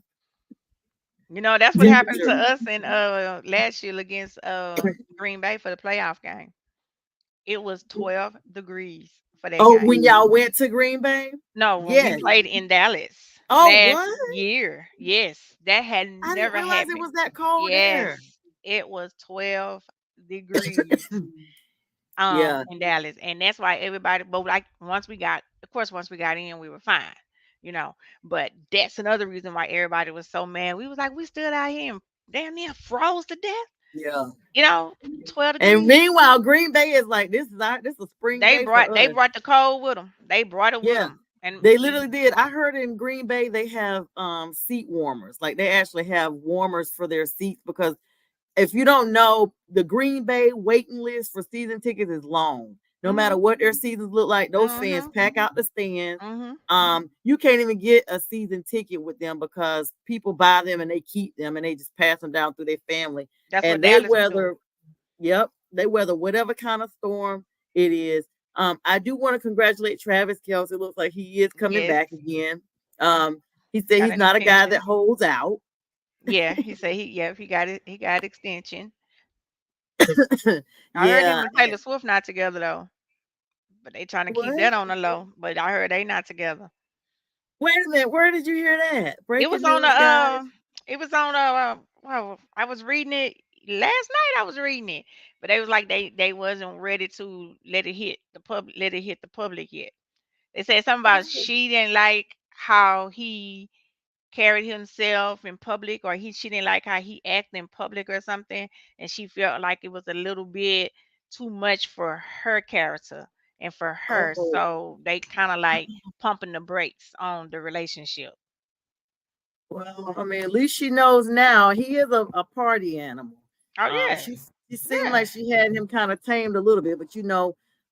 That's what happened to temperature. us in last year against Green Bay for the playoff game. It was 12 degrees for that Oh, game. when y'all went to Green Bay? No, when we Yes. played in Dallas Oh, last what? year. Yes, that had I didn't never realize it happened. was that cold Yes, there. it was 12 degrees Yeah, in Dallas. And that's why everybody, but like once we got, of course, once we got in, we were fine, you know. But that's another reason why everybody was so mad. We was like, we stood out here and damn near froze to death, yeah. 12 And degrees. meanwhile, Green Bay is like this is spring They day for brought they us. brought the cold with them. They brought it with Yeah. them. And They literally did. I heard in Green Bay they have seat warmers. Like they actually have warmers for their seats because if you don't know, the Green Bay waiting list for season tickets is long. No matter mhm, what their seasons look like, those fans mhm, pack out the stands. mhm. You can't even get a season ticket with them because people buy them and they keep them and they just pass them down through their family. That's what And they Dallas do. weather, yep, they weather whatever kind of storm it is. I do want to congratulate Travis Kelce. It looks like he is coming Yes, back again. He said got he's an not a guy extension. that holds out. Yeah, he said he got it. He got extension. I heard him Yeah. and Taylor Swift not together though, but they trying to keep What? that on the low. But I heard they not together. Wait a minute. Where did you hear that? It was Breaking on the news, guys. it was on well, I was reading it last night. I was reading it, but they was like they wasn't ready to let it hit the public yet. They said something about Oh, she didn't like how he carried himself in public, or she didn't like how he acted in public or something, and she felt like it was a little bit too much for her character and for her, oh. so they kind of like pumping the brakes on the relationship. Well, I mean, at least she knows now he is a party animal. Oh yeah, She seemed yeah, like she had him kind of tamed a little bit, but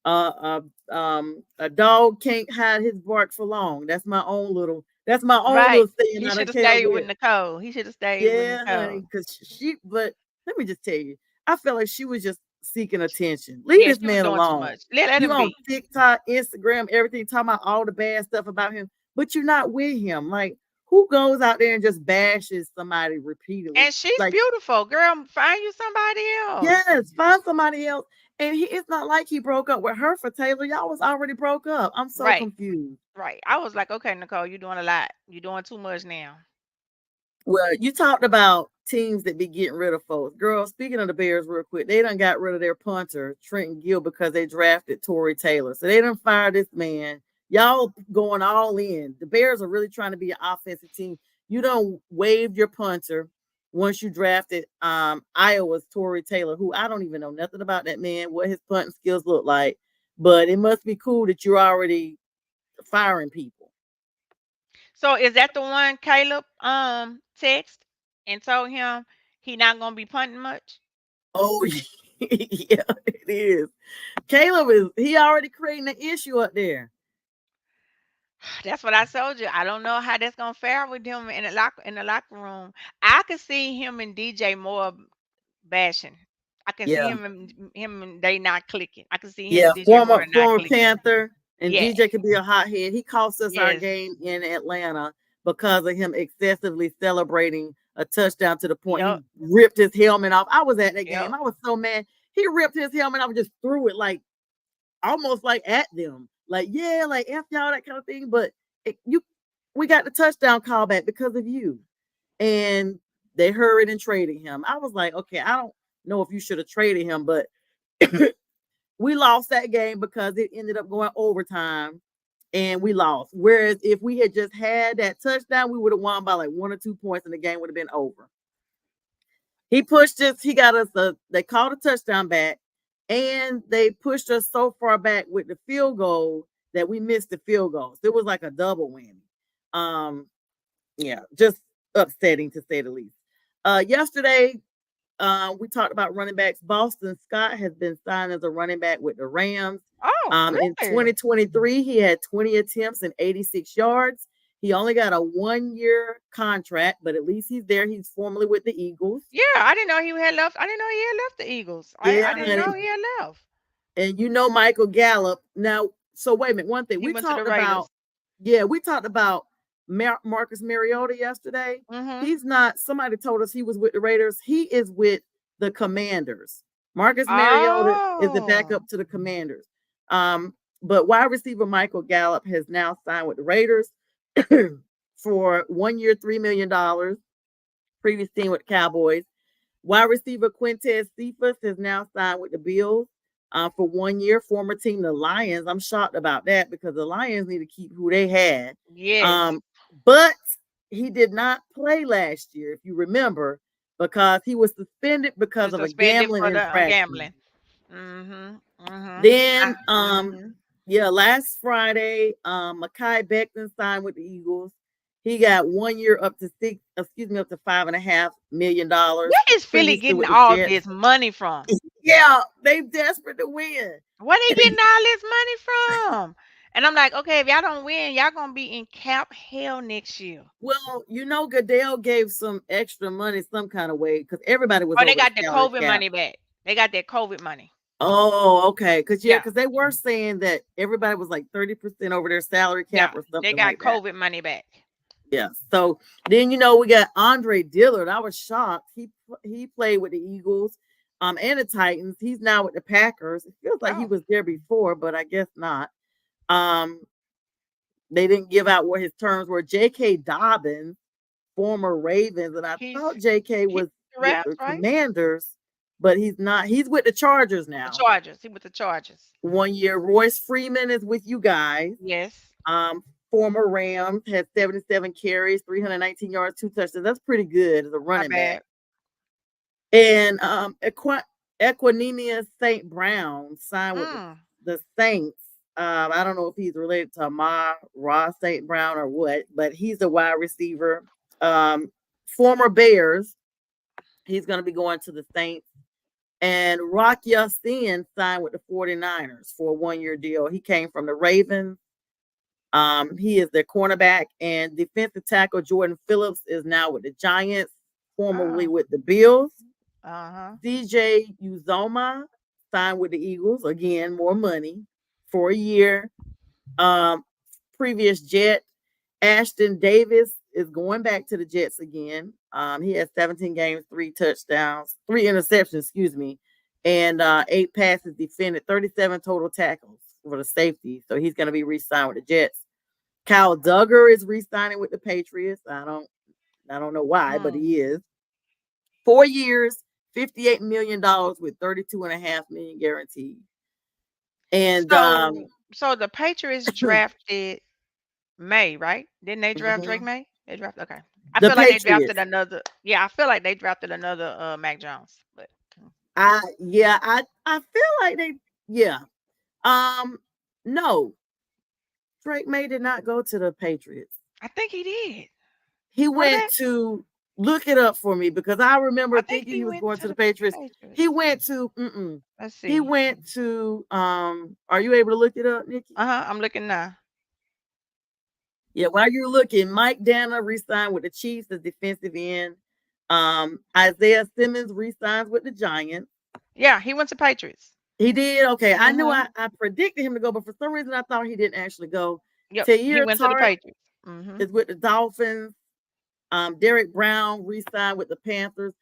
a dog can't hide his bark for long. That's my own right. little saying He I done should have came up stayed with with. Nicole. He should have stayed with Yeah, Nicole. honey, but let me just tell you, I felt like she was just seeking attention. Leave Yeah, this she was man doing too alone. much. Let You him on be. TikTok, Instagram, everything, talking about all the bad stuff about him, but you're not with him. Like, who goes out there and just bashes somebody repeatedly? And she's Like, beautiful, girl. Find you somebody else. yes, find somebody else. And it's not like he broke up with her for Taylor. Y'all was already broke up. I'm so Right, confused. right. I was like, okay, Nicole, you're doing a lot. You're doing too much now. Well, you talked about teams that be getting rid of folks. Girl, speaking of the Bears, real quick, they done got rid of their punter, Trenton Gill, because they drafted Torrey Taylor. So they done fired this man. Y'all going all in. The Bears are really trying to be an offensive team. You don't waive your punter once you drafted Iowa's Torrey Taylor, who I don't even know nothing about that man, what his punting skills look like. But it must be cool that you're already firing people. So is that the one Caleb text and told him he not gonna be punting much? Oh, yeah, it is. Caleb he already creating an issue up there. That's what I told you. I don't know how that's gonna fare with him in the locker room. I could see him and DJ more bashing. I can see Yeah, him and they not clicking. I can see him yeah. and DJ Former Moore not former clicking. Panther and Yeah. DJ could be a hothead. He cost us our Yes. game in Atlanta because of him excessively celebrating a touchdown to the point he Yep. ripped his helmet off. I was at that game. Yep. I was so mad. He ripped his helmet off and just threw it like almost like at them. Like, yeah, like F y'all, that kind of thing. But we got the touchdown call back because of you. And they hurried and traded him. I was like, okay, I don't know if you should have traded him, but we lost that game because it ended up going overtime and we lost. Whereas if we had just had that touchdown, we would have won by like 1 or 2 points and the game would have been over. He pushed us, he got us they called a touchdown back and they pushed us so far back with the field goal that we missed the field goals. It was like a double whammy. Yeah, just upsetting to say the least. Yesterday, we talked about running backs. Boston Scott has been signed as a running back with the Rams. Oh, In really? 2023, he had 20 attempts and 86 yards. He only got a 1-year contract, but at least he's there. He's formerly with the Eagles. Yeah, I didn't know he had left. I didn't know he had left the Eagles. I Yeah, didn't honey. know he had left. And Michael Gallup. Now, so wait a minute. One thing He we went to the talked Raiders. about, we talked about Marcus Mariota yesterday. Mm-hmm. He's not, somebody told us he was with the Raiders. He is with the Commanders. Marcus Mariota is the Oh. backup to the Commanders. But wide receiver Michael Gallup has now signed with the Raiders for 1 year, $3 million. Previous team with the Cowboys. Wide receiver Quintez Cephas has now signed with the Bills for 1 year. Former team, the Lions. I'm shocked about that because the Lions need to keep who they had. Yes. But he did not play last year, if you remember, because he was suspended He because was of a suspended gambling for the infraction. gambling. Mm-hmm. Mm-hmm. Then, Mm-hmm. yeah, last Friday, Mekhi Becton signed with the Eagles. He got 1 year up to up to $5.5 million. Where is Philly Previously getting with the all Jets. this money from? Yeah, they desperate to win. Where they getting all this money from? And I'm like, okay, if y'all don't win, y'all gonna be in cap hell next year. Well, Goodell gave some extra money some kind of way because everybody was Oh, they over the got the salary COVID cap. money back. They got that COVID money. Oh, okay. Yeah, Because they were saying that everybody was like 30% over their salary cap yeah. or They something got like that. COVID money back. Yeah. So then we got Andre Dillard. I was shocked. He played with the Eagles, and the Titans. He's now with the Packers. It feels like he Oh, was there before, but I guess not. Um, they didn't give out what his terms were. J.K. Dobbins, former Ravens, and I he's thought J.K. he's was the with Rams, the right? Commanders, but he's not. He's with the Chargers The now. Chargers. He with the Chargers. 1 year. Royce Freeman is with you guys. Yes. Former Rams, had 77 carries, 319 yards, 2 touchdowns. That's pretty good as a Not running back. bad. And Equinemius St. Brown signed with Mm. the Saints. I don't know if he's related to Amar Ross St. Brown or what, but he's a wide receiver. Former Bears. He's going to be going to the Saints. And Rock Ya-Sin signed with the 49ers for a 1 year deal. He came from the Ravens. He is their cornerback, and defensive tackle Jordan Phillips is now with the Giants, formerly Oh. with the Bills. Uh-huh. DJ Uzoma signed with the Eagles. Again, more money for a year. Previous Jet Ashton Davis is going back to the Jets again. He has 17 games, 3 touchdowns, 3 interceptions, excuse me, and 8 passes defended, 37 total tackles for the safety. So he's going to be re-signed with the Jets. Kyle Duggar is re-signing with the Patriots. I don't know why, but Mm. he is. 4 years, $58 million with 32.5 million guaranteed. And So the Patriots drafted May, right? Didn't they draft Drake May? They drafted okay. I the feel like they drafted Patriots. another. Yeah, I feel like they drafted another Mac Jones. But I feel like they yeah. No, Drake May did not go to the Patriots. I think he did. He Was went it? to look it up for me because I remember I think thinking he he was went going to to the the Patriots. Patriots. He went to Let's he see. went to are you able to look it up, Nikki? Uh-huh. I'm looking now. Yeah, while you're looking, Mike Danna re-signed with the Chiefs as defensive end. Isaiah Simmons re-signs with the Giants. Yeah, he went to Patriots. He did. Okay, I knew Mm-hmm. I predicted him to go, but for some reason I thought he didn't actually go. Yep. He Tahir went to the Tart Patriots. Mm-hmm. is with the Dolphins. Derek Brown re-signed with the Panthers.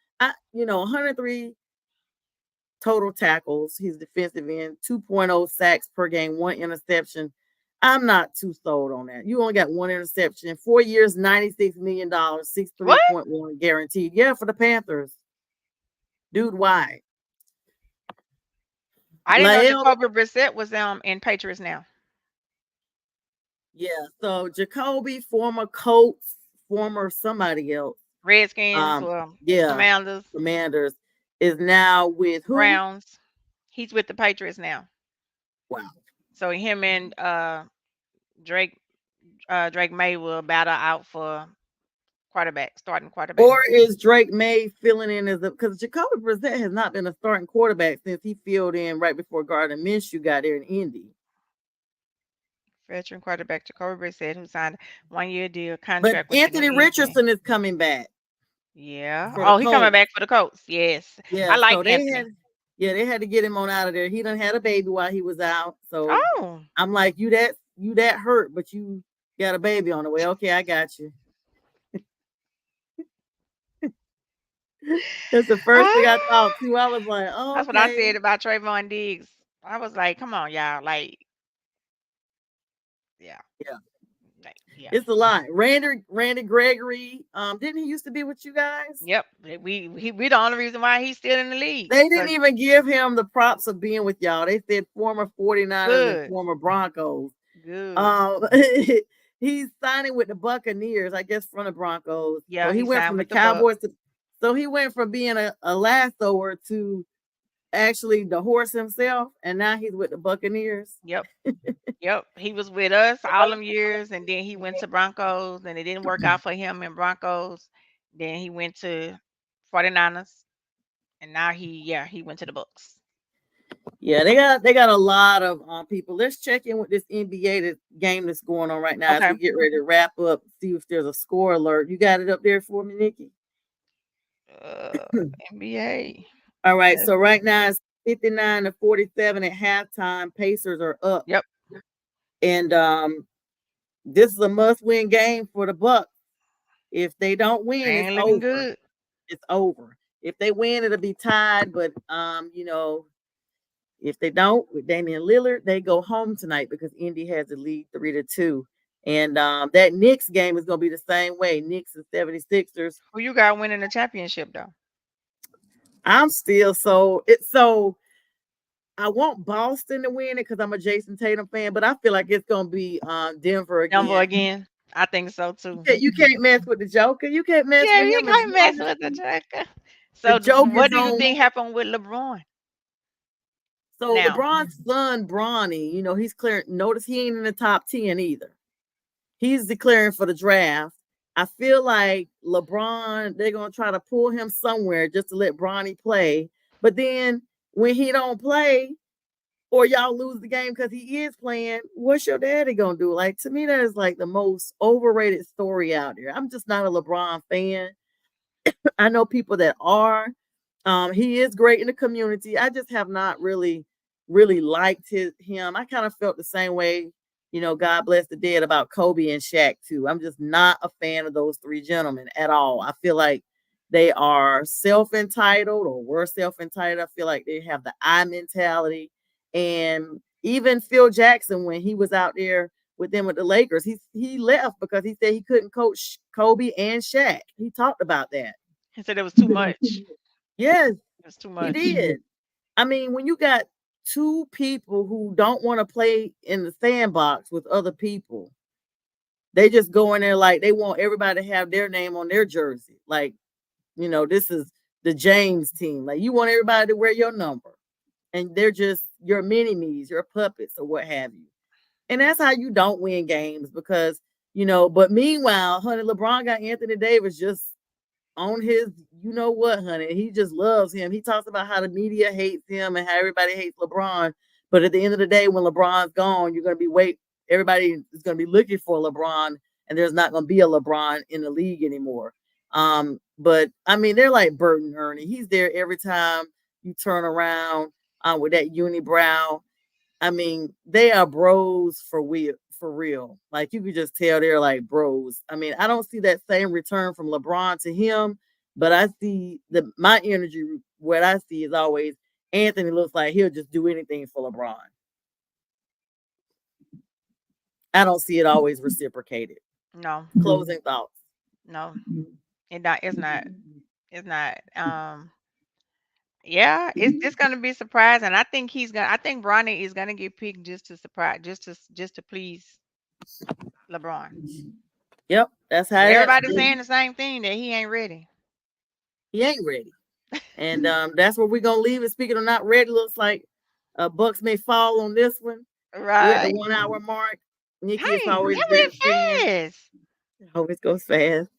103 total tackles. He's defensive end, 2.0 sacks per game, 1 interception. I'm not too sold on that. You only got 1 interception. 4 years, $96 million, What? 63.1 guaranteed. Yeah, for the Panthers. Dude, why? I didn't know Lael, Jacoby Brissett was in Patriots now. yeah. So Jacoby, former Colts, former somebody else. Redskins or Yeah, Commanders, Commanders is now with who? Browns. He's with the Patriots now. Wow. So him and Drake Drake May will battle out for starting quarterback. Or is Drake May filling in as because Jacoby Brissett has not been a starting quarterback since he filled in right before Gardner Minshew got there in Indy. Veteran quarterback Jacoby Brissett, who signed a 1 year deal But contract with the New Anthony England. Richardson is coming back Yeah. for the Oh, he coming Colts. back for the Colts. Yes. I Yeah, like so Anthony. they had to get him on out of there. He done had a baby while he was out. So Oh. I'm like, you that hurt, but you got a baby on the way. Okay, I got you. That's the first thing I thought too. I was like, oh, That's what I okay. said about Trayvon Diggs. I was like, come on, y'all. Like, Yeah. Yeah. Yeah. It's a lot. Randy Gregory, didn't he used to be with you guys? Yep. We the only reason why he's still in the league. They didn't even give him the props of being with y'all. They said former 49ers and Good. former Broncos. Good. He's signing with the Buccaneers, I guess, from the Broncos. Yeah, So he he went signed from the with the Bucks. Cowboys to. So he went from being a lassoer to actually the horse himself, and now he's with the Buccaneers. Yep. Yep. He was with us all them years, and then he went to Broncos, and it didn't work out for him in Broncos. Then he went to 49ers, and now he went to the Bucks. Yeah, they got a lot of people. Let's check in with this NBA game that's going on right now as Okay. we get ready to wrap up. See if there's a score alert. You got it up there for me, Nikki? NBA. All right. So right now it's 59-47 at halftime. Pacers are up. Yep. And this is a must-win game for the Bucks. If they don't win, Ain't it's looking over. good. It's over. If they win, it'll be tied. But you know, if they don't, with Damian Lillard, they go home tonight because Indy has the lead 3-2. And that Knicks game is gonna be the same way. Knicks and 76ers. Who you got winning the championship though? I'm still so I want Boston to win it because I'm a Jason Tatum fan, but I feel like it's gonna be Denver again. Denver again. I think so too. You can't mess with the Joker. You can't mess Yeah, with you him. can't mess with the Joker. So Joker's what do you on. think happened with LeBron? So Now. LeBron's son, Bronny, you know, he's clearing. Notice he ain't in the top 10 either. He's declaring for the draft. I feel like LeBron, they're gonna try to pull him somewhere just to let Bronny play. But then when he don't play, or y'all lose the game because he is playing, what's your daddy gonna do? Like, to me, that is like the most overrated story out there. I'm just not a LeBron fan. I know people that are. He is great in the community. I just have not really liked him. I kind of felt the same way, you know, God bless the dead, about Kobe and Shaq too. I'm just not a fan of those three gentlemen at all. I feel like they are self-entitled, or were self-entitled. I feel like they have the I mentality. And even Phil Jackson, when he was out there with them with the Lakers, he left because he said he couldn't coach Kobe and Shaq. He talked about that. He said it was too much. Yes, It was too much. he did. I mean, when you got two people who don't want to play in the sandbox with other people, they just go in there like they want everybody to have their name on their jersey. Like, you know, this is the James team. Like, you want everybody to wear your number. And they're just your mini-me's, your puppets, or what have you. And that's how you don't win games because, you know, but meanwhile, honey, LeBron got Anthony Davis just on his, you know what, honey. He just loves him. He talks about how the media hates him and how everybody hates LeBron. But at the end of the day, when LeBron's gone, you're going to be everybody is going to be looking for LeBron, and there's not going to be a LeBron in the league anymore. But I mean, they're like Bert and Ernie. He's there every time you turn around with that unibrow. I mean, they are bros for real. Like, you could just tell they're like bros. I mean, I don't see that same return from LeBron to him, but I see my energy. What I see is always Anthony looks like he'll just do anything for LeBron. I don't see it always reciprocated. No. Closing thoughts. No. It's not. Yeah, it's gonna be surprising. I think Bronny is gonna get picked just to surprise, just to please LeBron. Yep, that's how Everybody's saying the same thing, that he ain't ready. He ain't ready. And that's where we're gonna leave it. Speaking of not ready, looks like Bucks may fall on this one. Right. We're at the 1 hour mark. Nikki, it's always that been went fast. Always goes fast.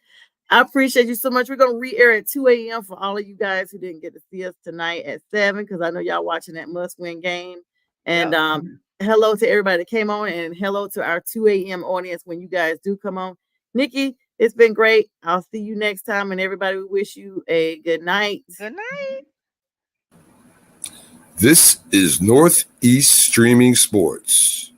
I appreciate you so much. We're going to re-air at 2 a.m. for all of you guys who didn't get to see us tonight at 7, because I know y'all watching that must-win game. And hello to everybody that came on, and hello to our 2 a.m. audience when you guys do come on. Nikki, it's been great. I'll see you next time, and everybody, we wish you a good night. Good night. This is Northeast Streaming Sports.